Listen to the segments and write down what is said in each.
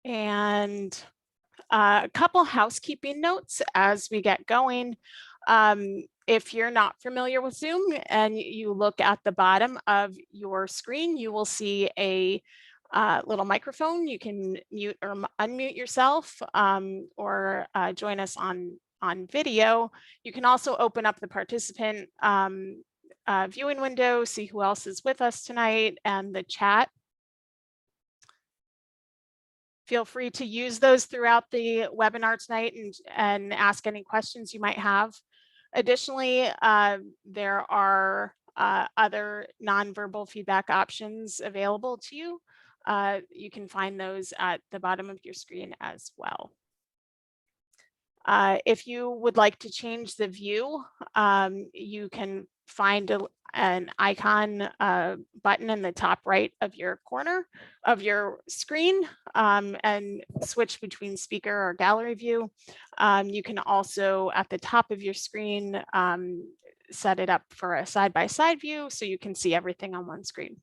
And a couple housekeeping notes as we get going. If you're not familiar with Zoom and you look at the bottom of your screen, you will see a little microphone. You can mute or unmute yourself or join us on video. You can also open up the participant viewing window, see who else is with us tonight, and the chat. Feel free to use those throughout the webinar tonight and ask any questions you might have. Additionally, there are other nonverbal feedback options available to you. You can find those at the bottom of your screen as well. If you would like to change the view, you can find an icon button in the top right of your corner of your screen and switch between speaker or gallery view. You can also, at the top of your screen, set it up for a side-by-side view so you can see everything on one screen.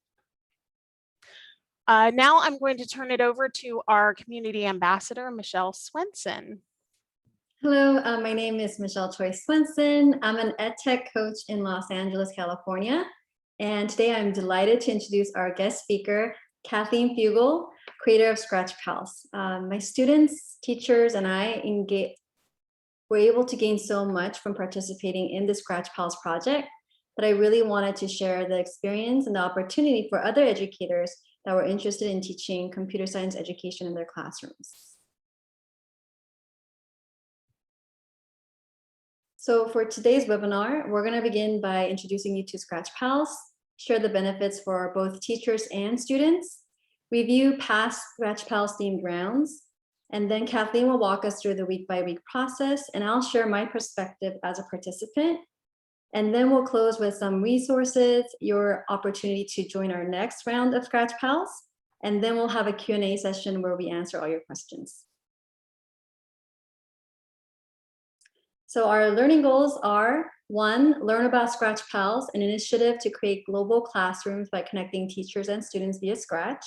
Now I'm going to turn it over to our community ambassador, Michelle Swenson. Hello, my name is Michelle Choi Swenson. I'm an EdTech coach in Los Angeles, California. And today I'm delighted to introduce our guest speaker, Kathleen Fugel, creator of Scratch Pals. My students, teachers, and I were able to gain so much from participating in the Scratch Pals project that I really wanted to share the experience and the opportunity for other educators that were interested in teaching computer science education in their classrooms. So for today's webinar, we're going to begin by introducing you to Scratch Pals, share the benefits for both teachers and students, review past Scratch Pals themed rounds, and then Kathleen will walk us through the week-by-week process, and I'll share my perspective as a participant. And then we'll close with some resources, your opportunity to join our next round of Scratch Pals, and then we'll have a Q&A session where we answer all your questions. So our learning goals are: 1, learn about Scratch Pals, an initiative to create global classrooms by connecting teachers and students via Scratch.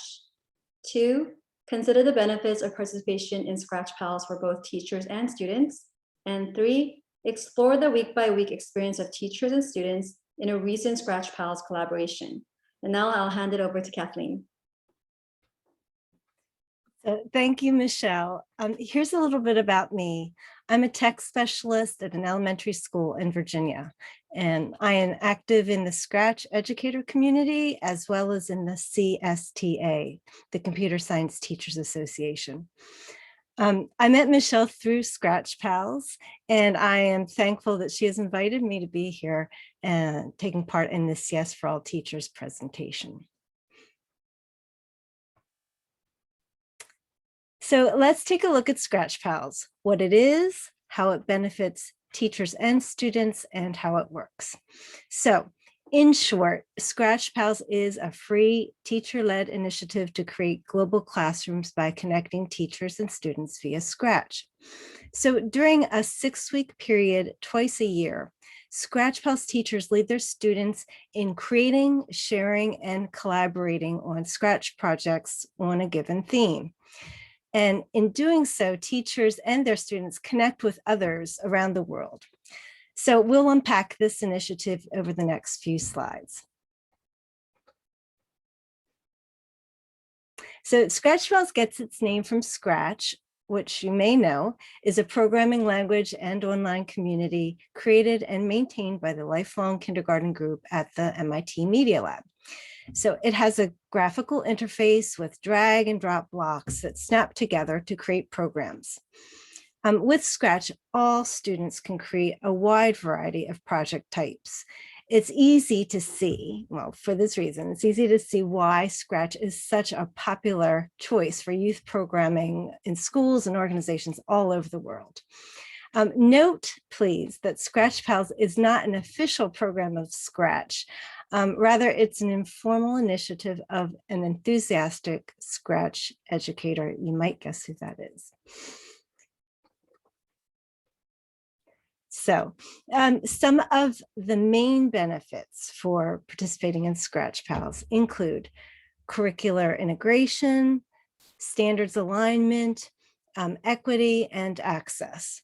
2, consider the benefits of participation in Scratch Pals for both teachers and students. And 3, explore the week-by-week experience of teachers and students in a recent Scratch Pals collaboration. And now I'll hand it over to Kathleen. Thank you, Michelle. Here's a little bit about me. I'm a tech specialist at an elementary school in Virginia, and I am active in the Scratch educator community as well as in the CSTA, the Computer Science Teachers Association. I met Michelle through Scratch Pals, and I am thankful that she has invited me to be here and taking part in this Yes for All Teachers presentation. So let's take a look at Scratch Pals, what it is, how it benefits teachers and students, and how it works. So in short, Scratch Pals is a free teacher-led initiative to create global classrooms by connecting teachers and students via Scratch. So during a 6-week period, twice a year, Scratch Pals teachers lead their students in creating, sharing, and collaborating on Scratch projects on a given theme. And in doing so, teachers and their students connect with others around the world. So we'll unpack this initiative over the next few slides. So Scratch Pals gets its name from Scratch, which you may know is a programming language and online community created and maintained by the Lifelong Kindergarten Group at the MIT Media Lab. So it has a graphical interface with drag and drop blocks that snap together to create programs. With Scratch, all students can create a wide variety of project types. It's easy to see, well, for this reason, it's easy to see why Scratch is such a popular choice for youth programming in schools and organizations all over the world. Note, please, that Scratch Pals is not an official program of Scratch. Rather, it's an informal initiative of an enthusiastic Scratch educator. You might guess who that is. So some of the main benefits for participating in Scratch Pals include curricular integration, standards alignment, equity, and access.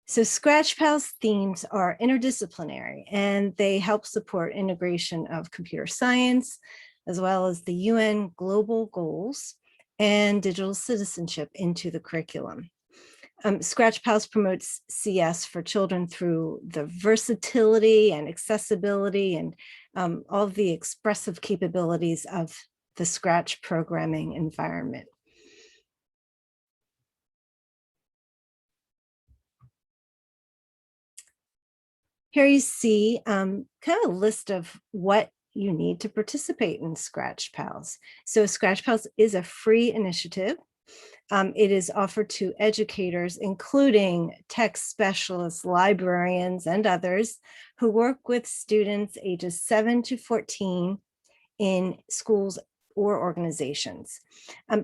So Scratch Pals themes are interdisciplinary, and they help support integration of computer science, as well as the UN global goals and digital citizenship into the curriculum. Scratch Pals promotes CS for children through the versatility and accessibility and all of the expressive capabilities of the Scratch programming environment. Here you see kind of a list of what you need to participate in Scratch Pals. So Scratch Pals is a free initiative. It is offered to educators, including tech specialists, librarians, and others who work with students ages 7 to 14 in schools or organizations.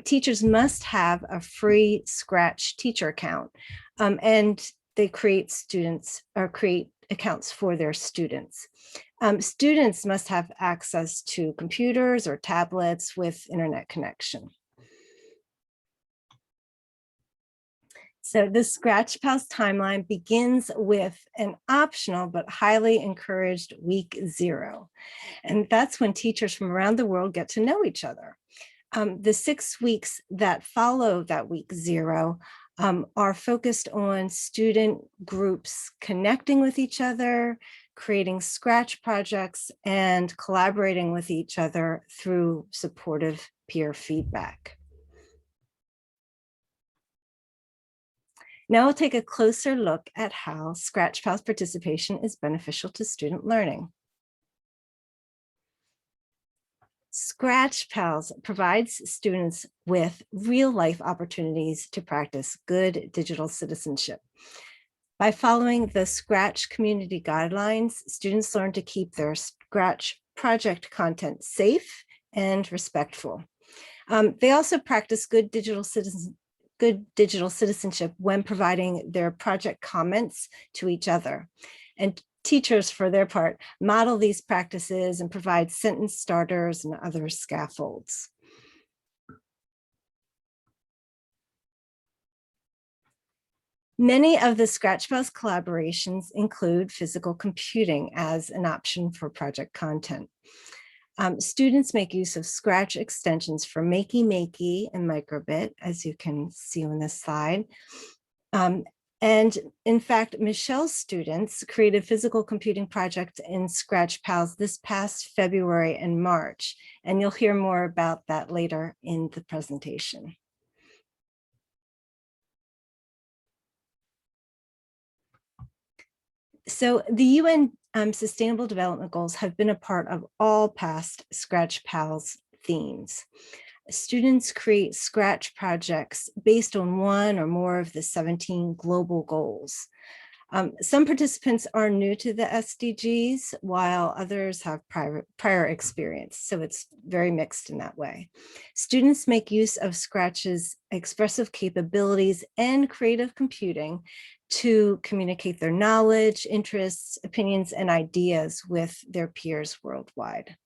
Teachers must have a free Scratch teacher account, and they create accounts for their students. Students must have access to computers or tablets with internet connection. So the Scratch Pals timeline begins with an optional but highly encouraged week 0. And that's when teachers from around the world get to know each other. The 6 weeks that follow that week 0 are focused on student groups connecting with each other, creating Scratch projects, and collaborating with each other through supportive peer feedback. Now we'll take a closer look at how Scratch Pals participation is beneficial to student learning. Scratch Pals provides students with real-life opportunities to practice good digital citizenship. By following the Scratch community guidelines, students learn to keep their Scratch project content safe and respectful. They also practice good digital citizenship when providing their project comments to each other. And teachers, for their part, model these practices and provide sentence starters and other scaffolds. Many of the Scratch Pals collaborations include physical computing as an option for project content. Students make use of Scratch extensions for Makey Makey and Microbit, as you can see on this slide. And in fact, Michelle's students created physical computing project in Scratch Pals this past February and March, and you'll hear more about that later in the presentation. So the UN Sustainable Development Goals have been a part of all past Scratch Pals themes. Students create Scratch projects based on one or more of the 17 global goals. Some participants are new to the SDGs, while others have prior experience, so it's very mixed in that way. Students make use of Scratch's expressive capabilities and creative computing to communicate their knowledge, interests, opinions, and ideas with their peers worldwide.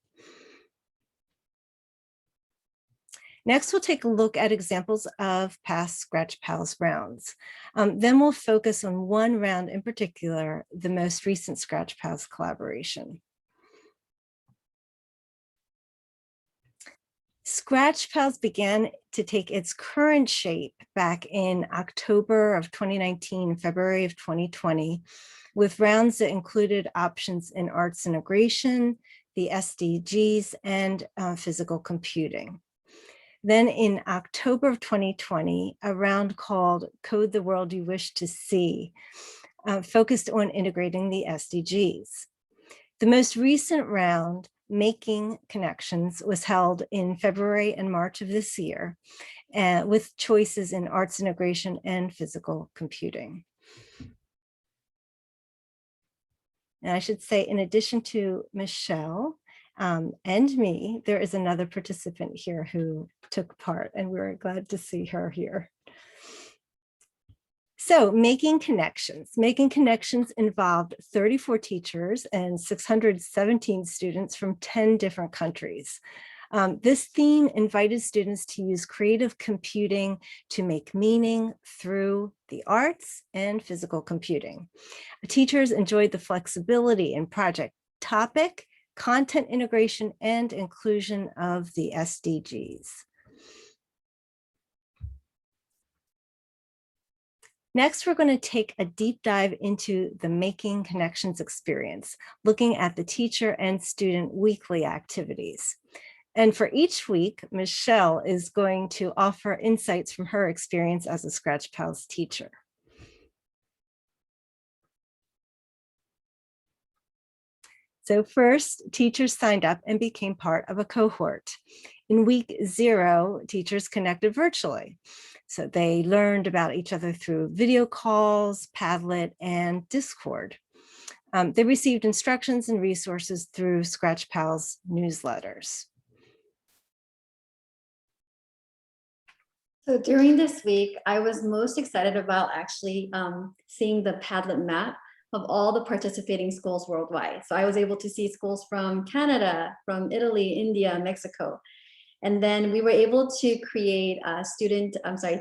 Next, we'll take a look at examples of past Scratch Pals rounds. Then we'll focus on one round in particular, the most recent Scratch Pals collaboration. Scratch Pals began to take its current shape back in October of 2019, February of 2020, with rounds that included options in arts integration, the SDGs, and physical computing. Then in October of 2020, a round called Code the World You Wish to See focused on integrating the SDGs. The most recent round, Making Connections, was held in February and March of this year, with choices in arts integration and physical computing. And I should say, in addition to Michelle and me, there is another participant here who took part, and we're glad to see her here. So Making Connections. Making Connections involved 34 teachers and 617 students from 10 different countries. This theme invited students to use creative computing to make meaning through the arts and physical computing. Teachers enjoyed the flexibility in project topic, content integration, and inclusion of the SDGs. Next, we're going to take a deep dive into the Making Connections experience, looking at the teacher and student weekly activities. And for each week, Michelle is going to offer insights from her experience as a Scratch Pals teacher. So first, teachers signed up and became part of a cohort. In week 0, teachers connected virtually. So they learned about each other through video calls, Padlet, and Discord. They received instructions and resources through Scratch Pals newsletters. So during this week, I was most excited about actually seeing the Padlet map of all the participating schools worldwide. So I was able to see schools from Canada, from Italy, India, Mexico. And then we were able to create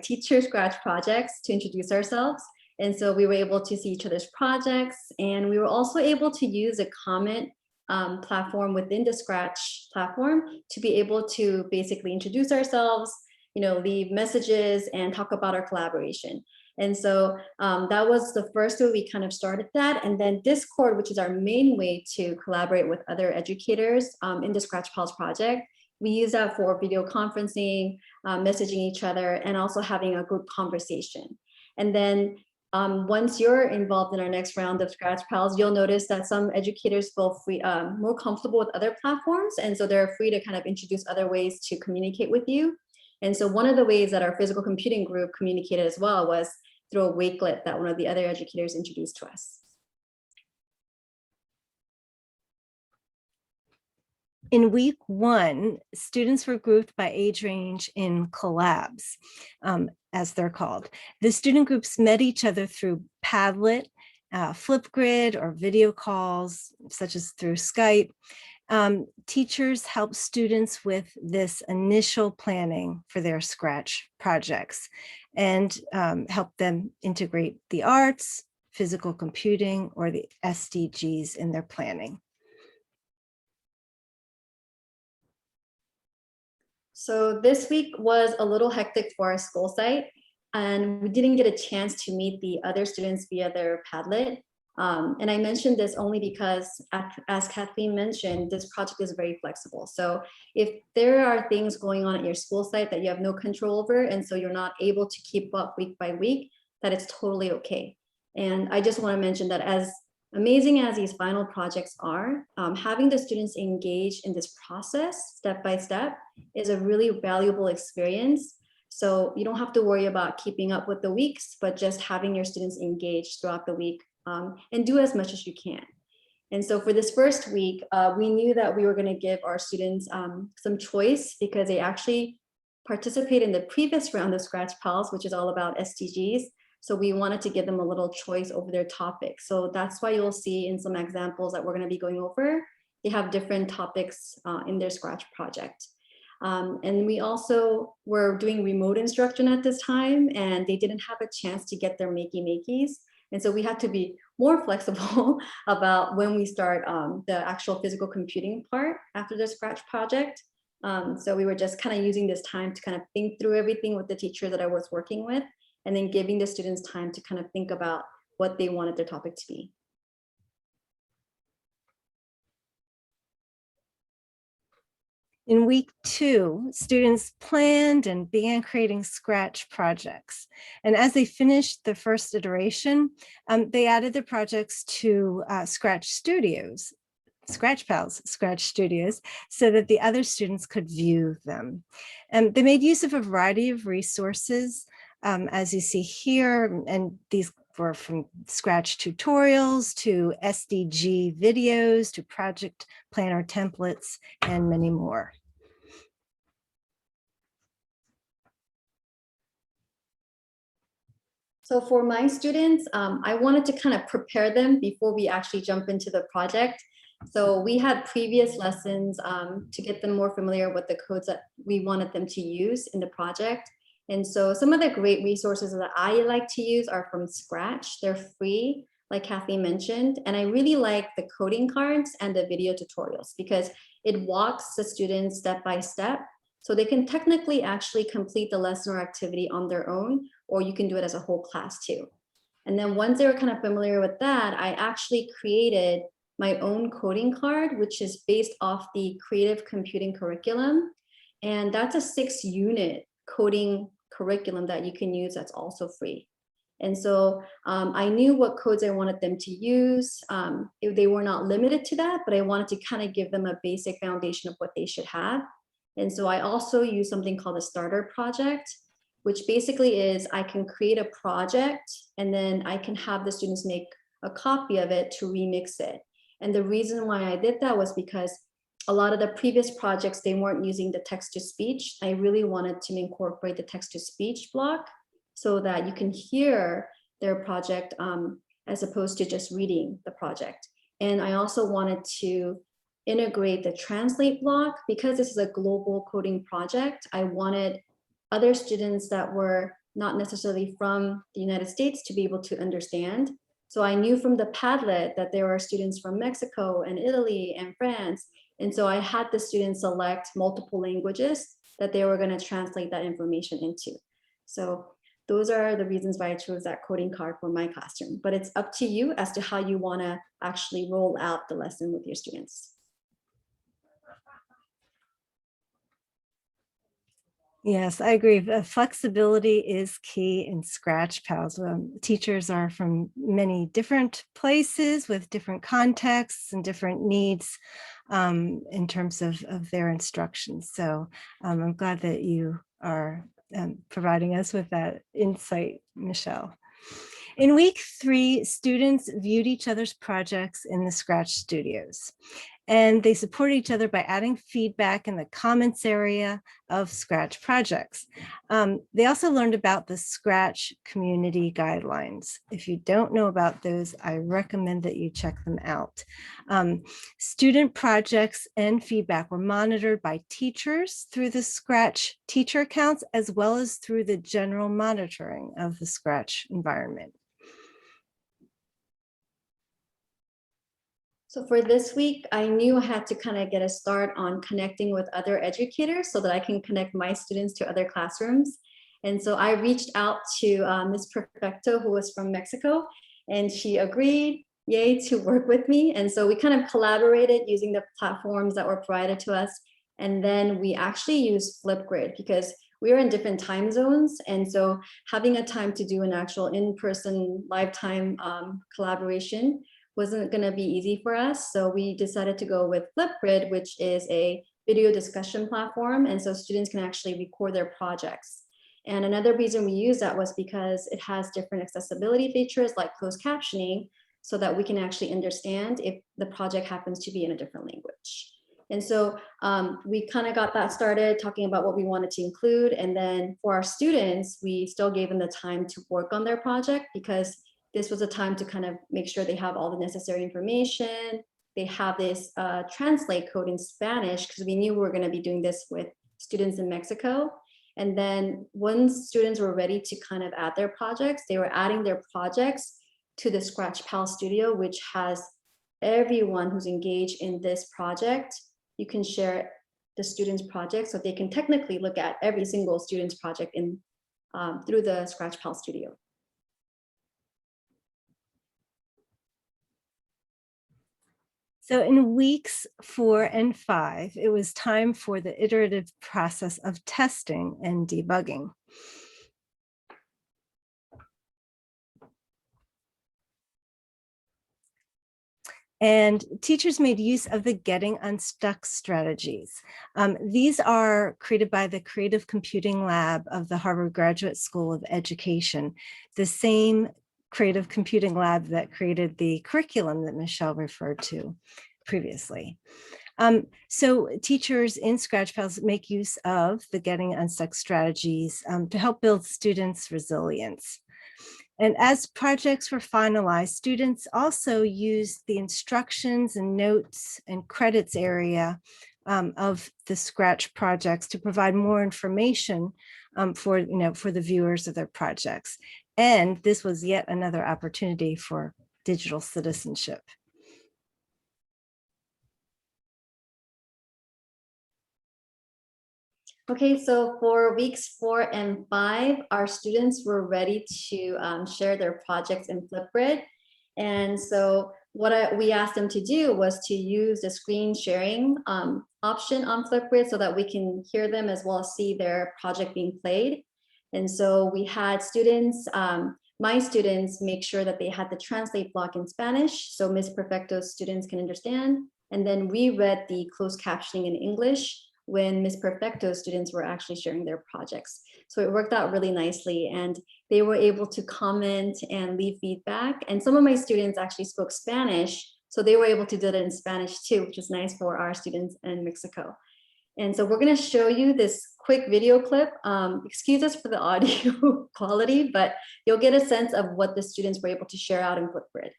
teacher Scratch projects to introduce ourselves. And so we were able to see each other's projects, and we were also able to use a comment platform within the Scratch platform to be able to basically introduce ourselves, leave messages and talk about our collaboration. And so that was the first way we kind of started that. And then Discord, which is our main way to collaborate with other educators in the Scratch Pals project. We use that for video conferencing, messaging each other, and also having a group conversation. And then once you're involved in our next round of Scratch Pals, you'll notice that some educators feel more comfortable with other platforms. And so they're free to kind of introduce other ways to communicate with you. And so one of the ways that our physical computing group communicated as well was through a Wakelet that one of the other educators introduced to us. In week 1, students were grouped by age range in collabs, as they're called. The student groups met each other through Padlet, Flipgrid, or video calls, such as through Skype. Teachers help students with this initial planning for their Scratch projects and help them integrate the arts, physical computing, or the SDGs in their planning. So this week was a little hectic for our school site, and we didn't get a chance to meet the other students via their Padlet. And I mentioned this only because, as Kathleen mentioned, this project is very flexible. So if there are things going on at your school site that you have no control over, and so you're not able to keep up week by week, that it's totally okay. And I just want to mention that as amazing as these final projects are, having the students engage in this process step by step is a really valuable experience. So you don't have to worry about keeping up with the weeks, but just having your students engage throughout the week and do as much as you can. And so for this first week, we knew that we were going to give our students some choice because they actually participated in the previous round of Scratch Pals, which is all about SDGs. So we wanted to give them a little choice over their topic. So that's why you'll see in some examples that we're going to be going over, they have different topics in their Scratch project. And we also were doing remote instruction at this time, and they didn't have a chance to get their makey-makeys. And so we had to be more flexible about when we start the actual physical computing part after the Scratch project. So we were just kind of using this time to kind of think through everything with the teacher that I was working with, and then giving the students time to kind of think about what they wanted their topic to be. In week 2, students planned and began creating Scratch projects. And as they finished the first iteration, they added the projects to Scratch Studios, Scratch Pals, Scratch Studios, so that the other students could view them. And they made use of a variety of resources, as you see here, and these were from Scratch tutorials to SDG videos to project planner templates and many more. So for my students, I wanted to kind of prepare them before we actually jump into the project. So we had previous lessons to get them more familiar with the codes that we wanted them to use in the project. And so some of the great resources that I like to use are from Scratch. They're free, like Kathy mentioned. And I really like the coding cards and the video tutorials because it walks the students step by step. So they can technically actually complete the lesson or activity on their own, or you can do it as a whole class too. And then once they were kind of familiar with that, I actually created my own coding card, which is based off the creative computing curriculum. And that's a 6-unit coding curriculum that you can use that's also free. And so I knew what codes I wanted them to use. They were not limited to that, but I wanted to kind of give them a basic foundation of what they should have. And so I also use something called a starter project, which basically is I can create a project and then I can have the students make a copy of it to remix it. And the reason why I did that was because a lot of the previous projects, they weren't using the text to speech. I really wanted to incorporate the text to speech block so that you can hear their project as opposed to just reading the project. And I also wanted to integrate the translate block because this is a global coding project. I wanted other students that were not necessarily from the United States to be able to understand. So I knew from the Padlet that there were students from Mexico and Italy and France. And so I had the students select multiple languages that they were going to translate that information into. So those are the reasons why I chose that coding card for my classroom. But it's up to you as to how you want to actually roll out the lesson with your students. Yes, I agree. Flexibility is key in Scratch Pals. Teachers are from many different places with different contexts and different needs in terms of their instructions. So I'm glad that you are providing us with that insight, Michelle. In week 3, students viewed each other's projects in the Scratch studios, and they support each other by adding feedback in the comments area of Scratch projects. They also learned about the Scratch community guidelines. If you don't know about those, I recommend that you check them out. Student projects and feedback were monitored by teachers through the Scratch teacher accounts, as well as through the general monitoring of the Scratch environment. So for this week, I knew I had to kind of get a start on connecting with other educators so that I can connect my students to other classrooms. And so I reached out to Ms. Perfecto, who was from Mexico, and she agreed, yay, to work with me. And so we kind of collaborated using the platforms that were provided to us. And then we actually used Flipgrid because we were in different time zones. And so having a time to do an actual in-person lifetime collaboration wasn't going to be easy for us. So we decided to go with Flipgrid, which is a video discussion platform. And so students can actually record their projects. And another reason we use that was because it has different accessibility features like closed captioning so that we can actually understand if the project happens to be in a different language. And so we kind of got that started talking about what we wanted to include. And then for our students, we still gave them the time to work on their project because this was a time to kind of make sure they have all the necessary information. They have this translate code in Spanish because we knew we were going to be doing this with students in Mexico. And then once students were ready to kind of add their projects, they were adding their projects to the Scratch Pal Studio, which has everyone who's engaged in this project. You can share the students' projects so they can technically look at every single student's project in through the Scratch Pal Studio. So in weeks 4 and 5, it was time for the iterative process of testing and debugging. And teachers made use of the Getting Unstuck strategies. These are created by the Creative Computing Lab of the Harvard Graduate School of Education, the same Creative Computing Lab that created the curriculum that Michelle referred to previously. So teachers in Scratch Pals make use of the Getting Unstuck strategies to help build students' resilience. And as projects were finalized, students also used the instructions and notes and credits area of the Scratch projects to provide more information for the viewers of their projects. And this was yet another opportunity for digital citizenship. Okay, so for weeks 4 and 5, our students were ready to share their projects in Flipgrid. And so what we asked them to do was to use the screen sharing option on Flipgrid so that we can hear them as well as see their project being played. And so we had students, my students, make sure that they had the translate block in Spanish so Ms. Perfecto's students can understand. And then we read the closed captioning in English when Ms. Perfecto's students were actually sharing their projects. So it worked out really nicely, and they were able to comment and leave feedback. And some of my students actually spoke Spanish, so they were able to do it in Spanish too, which is nice for our students in Mexico. And so we're going to show you this quick video clip. Excuse us for the audio quality, but you'll get a sense of what the students were able to share out in Flipgrid.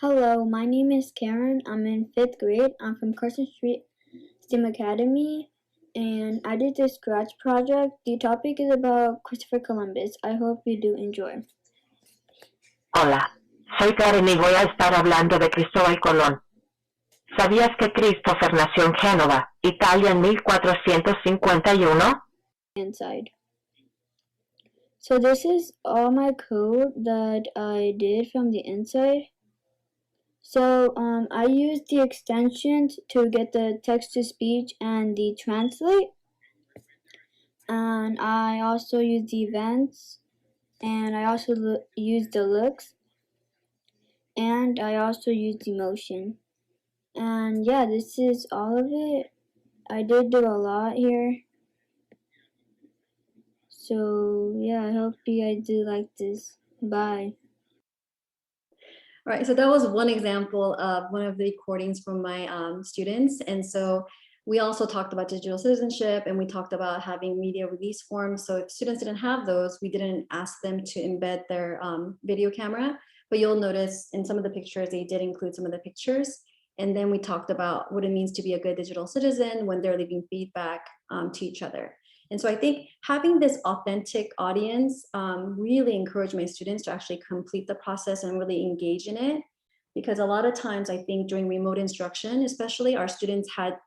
Hello, my name is Karen. I'm in 5th grade. I'm from Carson Street STEM Academy, and I did this Scratch project. The topic is about Christopher Columbus. I hope you do enjoy. Hola, soy Karen y voy a estar hablando de Cristóbal Colón. ¿Sabías que Christopher nació en Génova, Italia en 1451? Inside. So this is all my code that I did from the inside. So I used the extensions to get the text-to-speech and the translate. And I also used the events. And I also used the looks. And I also used the motion. And yeah, this is all of it. I did do a lot here. So yeah, I hope you guys do like this. Bye. All right, so that was one example of one of the recordings from my students. And so we also talked about digital citizenship, and we talked about having media release forms. So if students didn't have those, we didn't ask them to embed their video camera, but you'll notice in some of the pictures, they did include some of the pictures. And then we talked about what it means to be a good digital citizen when they're leaving feedback to each other. And so I think having this authentic audience really encouraged my students to actually complete the process and really engage in it. Because a lot of times I think during remote instruction, especially, our students had,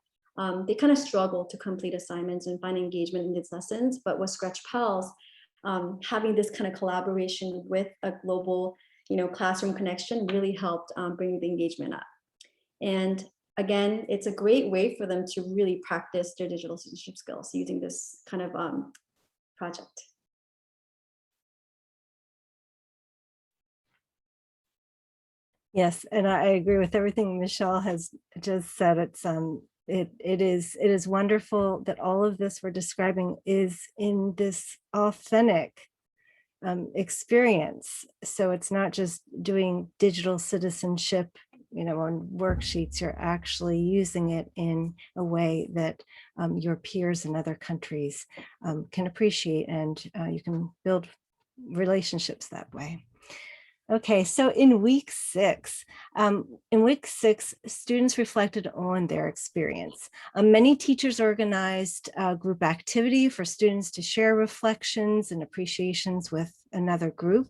they kind of struggled to complete assignments and find engagement in these lessons. But with Scratch Pals, having this kind of collaboration with a global classroom connection really helped bring the engagement up. And again, it's a great way for them to really practice their digital citizenship skills using this kind of project. Yes, and I agree with everything Michelle has just said. It is wonderful that all of this we're describing is in this authentic experience. So it's not just doing digital citizenship on worksheets. You're actually using it in a way that your peers in other countries can appreciate, and you can build relationships that way. Okay, so in week 6, students reflected on their experience. Many teachers organized a group activity for students to share reflections and appreciations with another group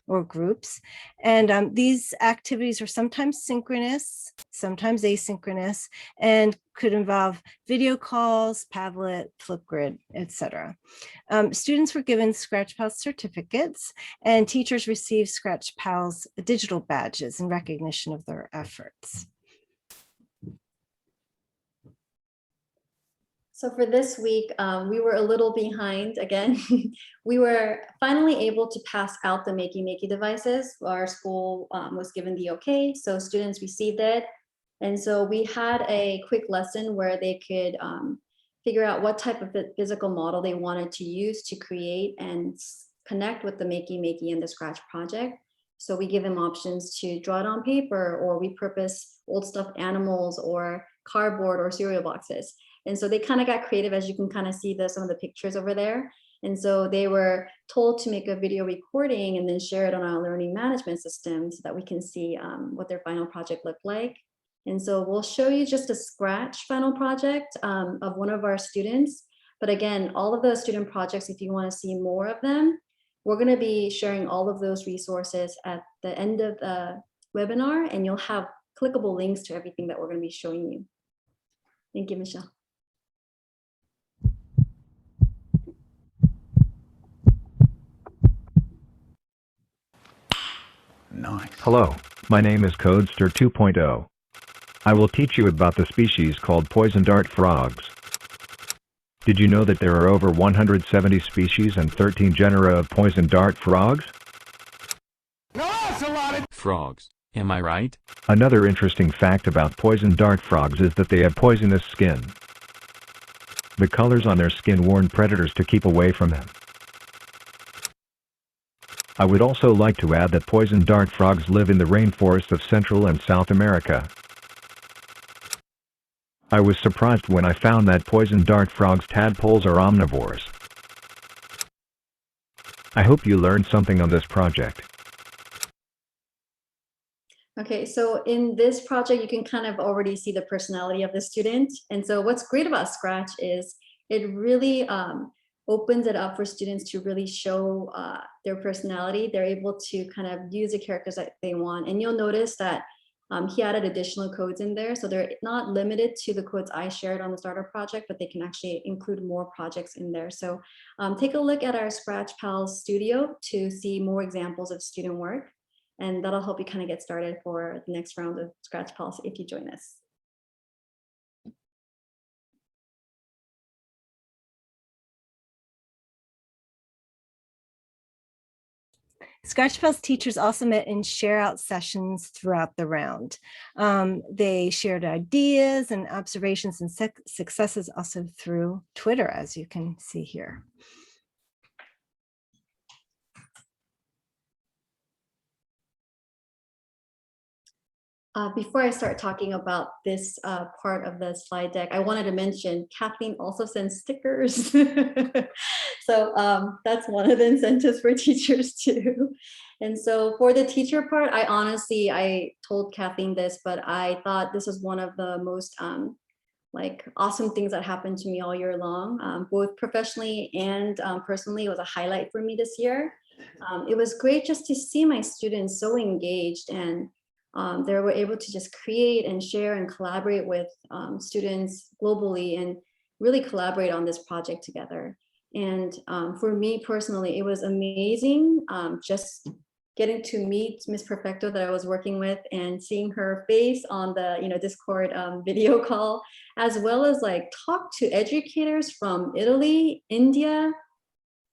or groups. And these activities are sometimes synchronous, sometimes asynchronous, and could involve video calls, Padlet, Flipgrid, etc. Students were given Scratch Pals certificates, and teachers received Scratch Pals digital badges in recognition of their efforts. So for this week, we were a little behind again. We were finally able to pass out the Makey Makey devices. Our school was given the okay, so students received it. And so we had a quick lesson where they could figure out what type of physical model they wanted to use to create and connect with the Makey Makey and the Scratch project. So we give them options to draw it on paper or repurpose old stuffed animals or cardboard or cereal boxes. And so they kind of got creative, as you can kind of see some of the pictures over there. And so they were told to make a video recording and then share it on our learning management system so that we can see what their final project looked like. And so we'll show you just a Scratch final project of one of our students. But again, all of the student projects, if you want to see more of them, we're going to be sharing all of those resources at the end of the webinar, and you'll have clickable links to everything that we're going to be showing you. Thank you, Michelle. Nice. Hello, my name is Codester 2.0. I will teach you about the species called poison dart frogs. Did you know that there are over 170 species and 13 genera of poison dart frogs? No, that's a lot of Frogs, am I right? Another interesting fact about poison dart frogs is that they have poisonous skin. The colors on their skin warn predators to keep away from them. I would also like to add that poison dart frogs live in the rainforests of Central and South America. I was surprised when I found that poison dart frogs' tadpoles are omnivores. I hope you learned something on this project. Okay, so in this project, you can kind of already see the personality of the student. And so what's great about Scratch is it really opens it up for students to really show their personality. They're able to kind of use the characters that they want. And you'll notice that he added additional codes in there. So they're not limited to the codes I shared on the starter project, but they can actually include more projects in there. So take a look at our Scratch Pals studio to see more examples of student work. And that'll help you kind of get started for the next round of Scratch Pals if you join us. Scratch Pals teachers also met in share out sessions throughout the round. They shared ideas and observations and successes also through Twitter, as you can see here. Before I start talking about this part of the slide deck, I wanted to mention Kathleen also sends stickers. So that's one of the incentives for teachers too. And so for the teacher part, I told Kathleen this, but I thought this was one of the most like awesome things that happened to me all year long, both professionally and personally. It was a highlight for me this year. It was great just to see my students so engaged, and they were able to just create and share and collaborate with students globally and really collaborate on this project together. And for me personally, it was amazing just getting to meet Miss Perfecto that I was working with and seeing her face on the Discord video call, as well as like talk to educators from Italy, India,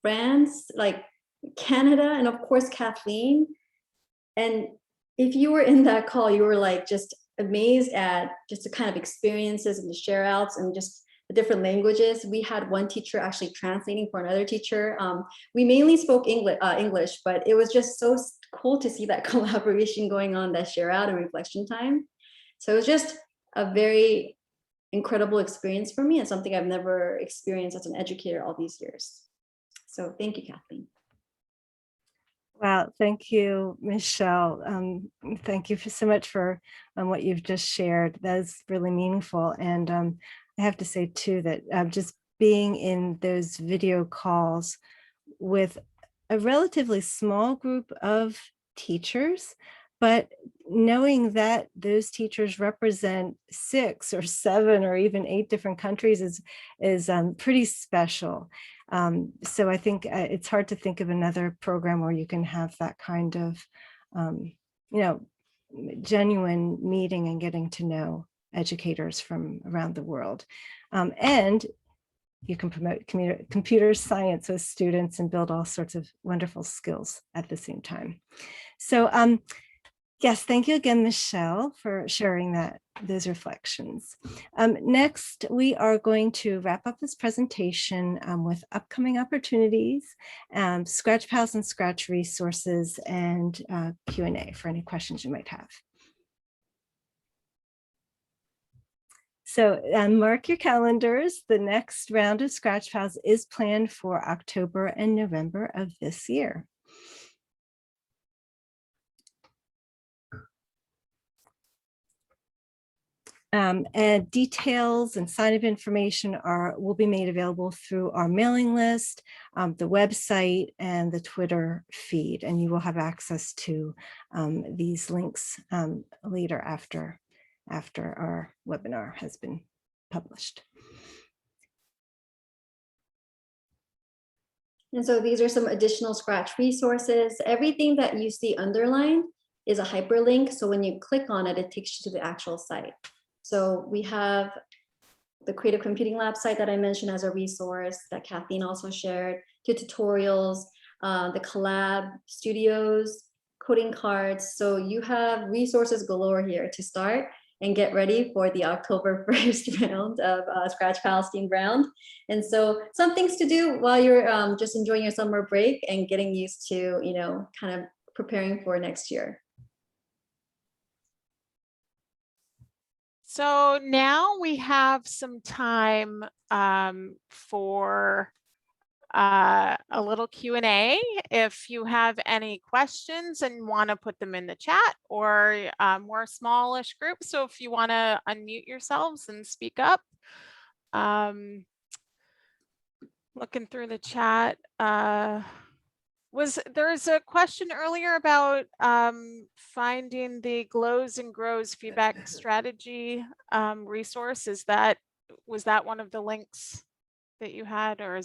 France, like Canada, and of course Kathleen. And if you were in that call, you were like just amazed at just the kind of experiences and the share outs and just the different languages. We had one teacher actually translating for another teacher. We mainly spoke English, but it was just so cool to see that collaboration going on, that share out and reflection time. So it was just a very incredible experience for me and something I've never experienced as an educator all these years. So thank you, Kathleen. Wow, thank you, Michelle. Thank you so much for what you've just shared. That is really meaningful. And I have to say too that just being in those video calls with a relatively small group of teachers, but knowing that those teachers represent 6 or 7 or even 8 different countries is pretty special. So I think it's hard to think of another program where you can have that kind of, genuine meeting and getting to know educators from around the world. And you can promote computer science with students and build all sorts of wonderful skills at the same time. So yes, thank you again, Michelle, for sharing those reflections. Next, we are going to wrap up this presentation with upcoming opportunities, Scratch Pals and Scratch resources, and Q&A for any questions you might have. So mark your calendars. The next round of Scratch Pals is planned for October and November of this year. And details and sign-up information will be made available through our mailing list, the website, and the Twitter feed. And you will have access to these links later after our webinar has been published. And so these are some additional Scratch resources. Everything that you see underlined is a hyperlink. So when you click on it, it takes you to the actual site. So we have the Creative Computing Lab site that I mentioned as a resource that Kathleen also shared, the tutorials, the collab studios, coding cards. So you have resources galore here to start and get ready for the October 1st round of Scratch Pals Team Round. And so some things to do while you're just enjoying your summer break and getting used to, you know, kind of preparing for next year. So now we have some time for a little Q&A. If you have any questions and want to put them in the chat, or we're a smallish group, so if you want to unmute yourselves and speak up. Looking through the chat, there's a question earlier about finding the Glows and Grows feedback strategy resource. Was that one of the links that you had, or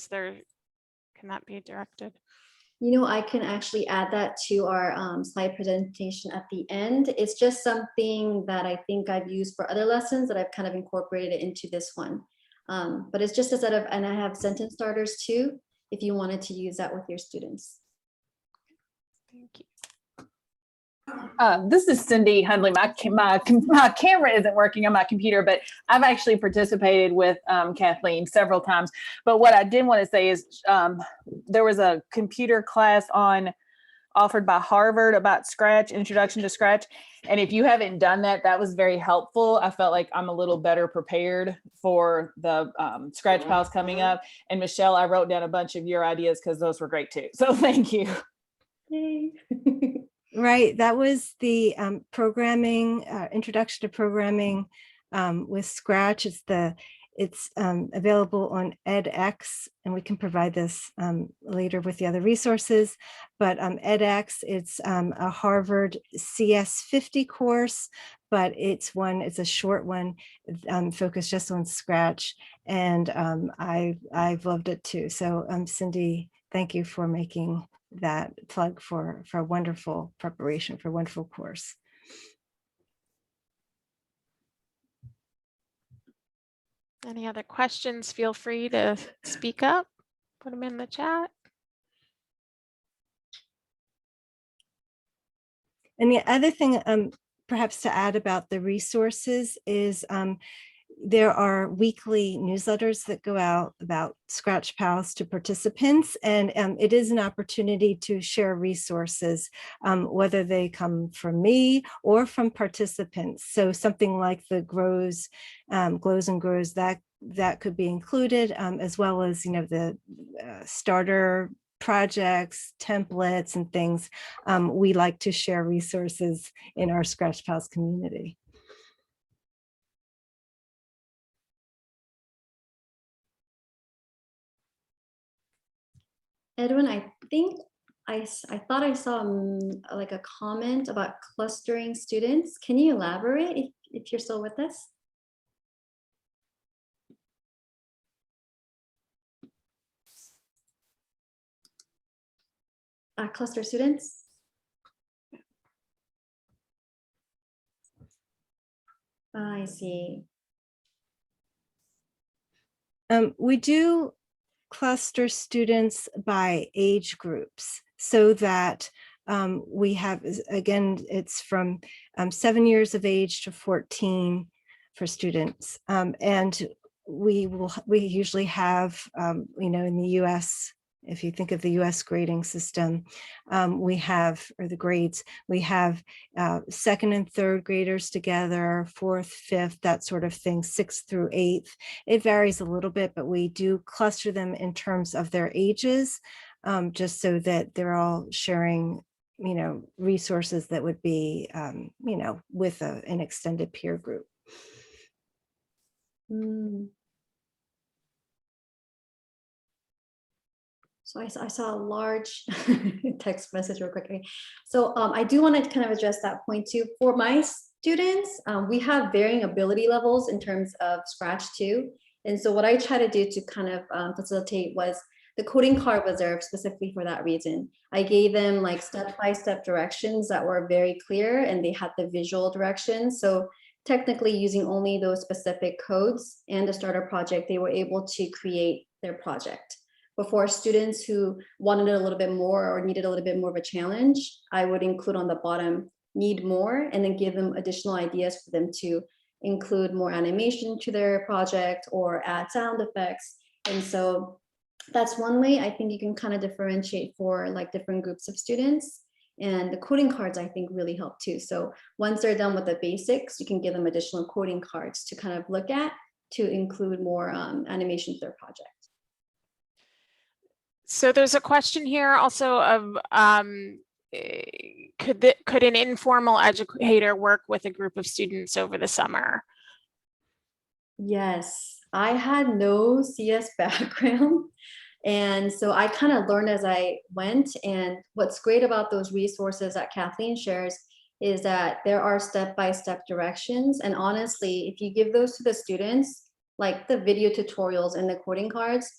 can that be directed? You know, I can actually add that to our slide presentation at the end. It's just something that I think I've used for other lessons that I've kind of incorporated it into this one. But it's just a set of, and I have sentence starters too, if you wanted to use that with your students. Thank you. This is Cindy Hundley. My camera isn't working on my computer, but I've actually participated with Kathleen several times. But what I did want to say is there was a computer class offered by Harvard about Scratch, Introduction to Scratch. And if you haven't done that, that was very helpful. I felt like I'm a little better prepared for the Scratch Pals coming up. And Michelle, I wrote down a bunch of your ideas because those were great too. So thank you. Yay. Right, that was the programming, introduction to programming with Scratch. It's available on edX, and we can provide this later with the other resources. But edX, it's a Harvard CS50 course, but it's a short one focused just on Scratch, and I've loved it too. So Cindy, thank you for making that plug for wonderful preparation, for a wonderful course. Any other questions? Feel free to speak up, put them in the chat. And the other thing perhaps to add about the resources is there are weekly newsletters that go out about Scratch Pals to participants, and it is an opportunity to share resources, whether they come from me or from participants. So something like the Glows and Grows, that could be included, as well as, you know, the starter projects, templates, and things. We like to share resources in our Scratch Pals community. Edwin, I think I thought I saw like a comment about clustering students. Can you elaborate if you're still with us? Cluster students? I see. We do cluster students by age groups so that we have, again, it's from 7 years of age to 14 for students. And we usually have, you know, in the US if you think of the US grading system, we have, or the grades, we have second and third graders together, fourth, fifth, that sort of thing, sixth through eighth. It varies a little bit, but we do cluster them in terms of their ages, just so that they're all sharing, resources that would be, with an extended peer group. So I saw a large text message real quick. Okay. So I do want to kind of address that point too. For my students, we have varying ability levels in terms of Scratch too. And so what I try to do to kind of facilitate was the coding card reserved specifically for that reason. I gave them like step-by-step directions that were very clear, and they had the visual directions. So technically using only those specific codes and the starter project, they were able to create their project. But for students who wanted it a little bit more or needed a little bit more of a challenge, I would include on the bottom, need more, and then give them additional ideas for them to include more animation to their project or add sound effects. And so that's one way I think you can kind of differentiate for like different groups of students. And the coding cards, I think, really help too. So once they're done with the basics, you can give them additional coding cards to kind of look at to include more animation to their project. So there's a question here also of could an informal educator work with a group of students over the summer? Yes, I had no CS background. And so I kind of learned as I went. And what's great about those resources that Kathleen shares is that there are step-by-step directions. And honestly, if you give those to the students, like the video tutorials and the coding cards,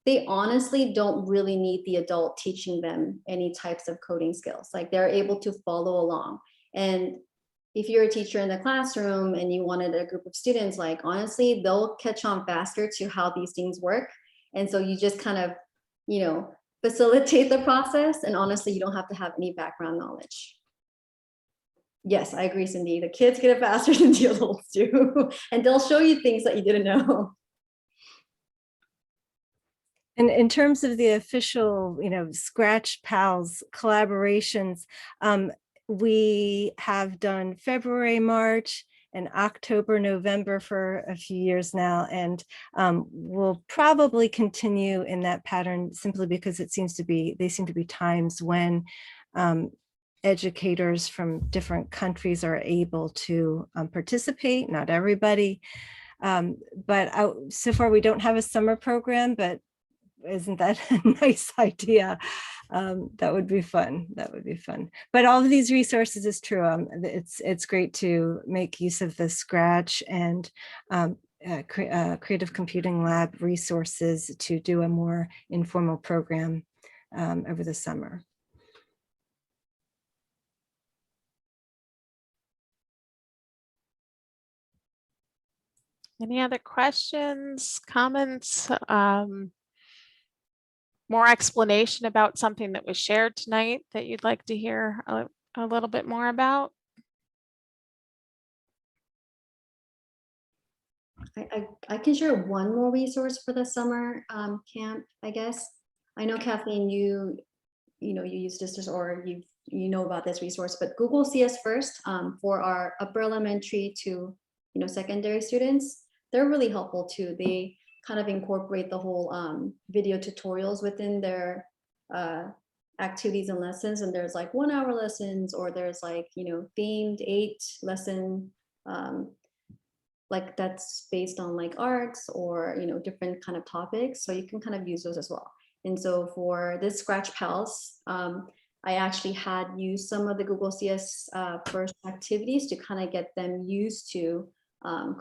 they honestly don't really need the adult teaching them any types of coding skills. Like they're able to follow along. And if you're a teacher in the classroom and you wanted a group of students, like honestly, they'll catch on faster to how these things work. And so you just kind of, facilitate the process. And honestly, you don't have to have any background knowledge. Yes, I agree, Cindy. The kids get it faster than the adults do. And they'll show you things that you didn't know. And in terms of the official, Scratch Pals collaborations, we have done February, March, and October, November for a few years now. And we'll probably continue in that pattern simply because they seem to be times when educators from different countries are able to participate, not everybody. But so far we don't have a summer program, but isn't that a nice idea? That would be fun. That would be fun. But all of these resources is true. It's great to make use of the Scratch and Creative Computing Lab resources to do a more informal program over the summer. Any other questions, comments? More explanation about something that was shared tonight that you'd like to hear a little bit more about? I can share one more resource for the summer camp, I guess. I know, Kathleen, you use this or you know about this resource, but Google CS First for our upper elementary to secondary students, they're really helpful too. They kind of incorporate the whole video tutorials within their activities and lessons. And there's like 1 hour lessons, or there's like, themed 8-lesson, like that's based on like arts or, different kind of topics. So you can kind of use those as well. And so for this Scratch Pals, I actually had used some of the Google CS First activities to kind of get them used to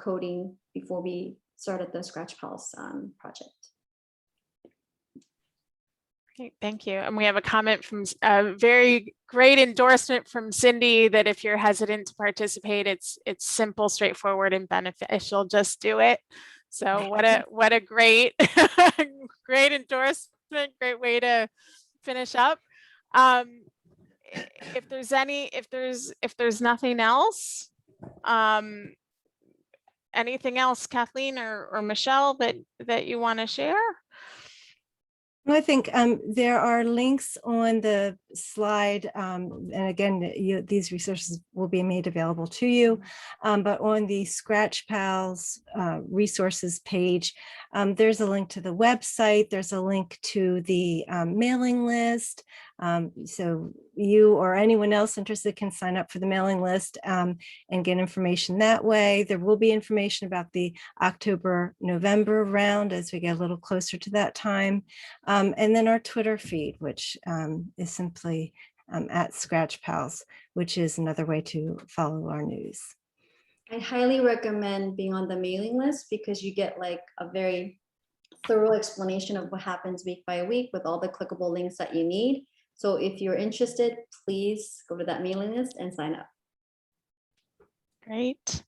coding before we started the Scratch Pals project. Okay, thank you. And we have a comment from a very great endorsement from Cindy that if you're hesitant to participate, it's simple, straightforward, and beneficial. Just do it. So what a great great endorsement, great way to finish up. If there's nothing else, anything else, Kathleen or Michelle, that you want to share? I think there are links on the slide, and again, these resources will be made available to you. But on the Scratch Pals resources page, there's a link to the website. There's a link to the mailing list. So you or anyone else interested can sign up for the mailing list and get information that way. There will be information about the October-November round as we get a little closer to that time. And then our Twitter feed, which is simply at Scratch Pals, which is another way to follow our news. I highly recommend being on the mailing list because you get like a very thorough explanation of what happens week by week with all the clickable links that you need. So if you're interested, please go to that mailing list and sign up. Great.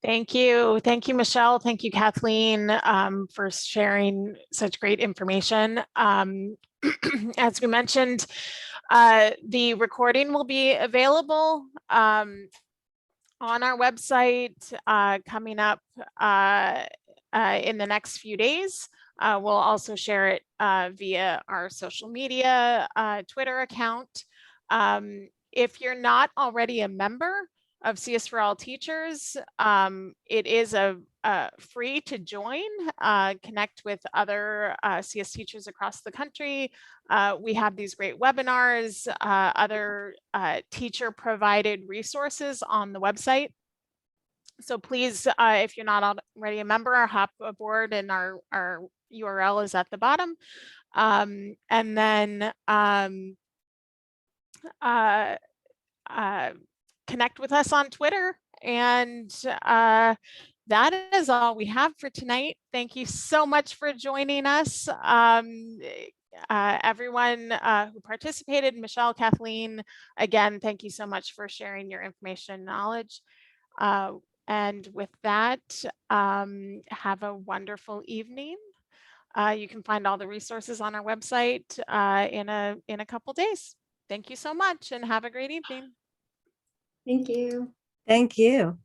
Thank you. Thank you, Michelle. Thank you, Kathleen, for sharing such great information. As we mentioned, the recording will be available on our website coming up in the next few days. We'll also share it via our social media, Twitter account. If you're not already a member of CS for All Teachers, it is free to join, connect with other CS teachers across the country. We have these great webinars, other teacher provided resources on the website. So please, if you're not already a member, hop aboard, and our URL is at the bottom. And then connect with us on Twitter. And that is all we have for tonight. Thank you so much for joining us. Everyone who participated, Michelle, Kathleen, again, thank you so much for sharing your information and knowledge. And with that, have a wonderful evening. You can find all the resources on our website in a couple days. Thank you so much and have a great evening. Thank you. Thank you.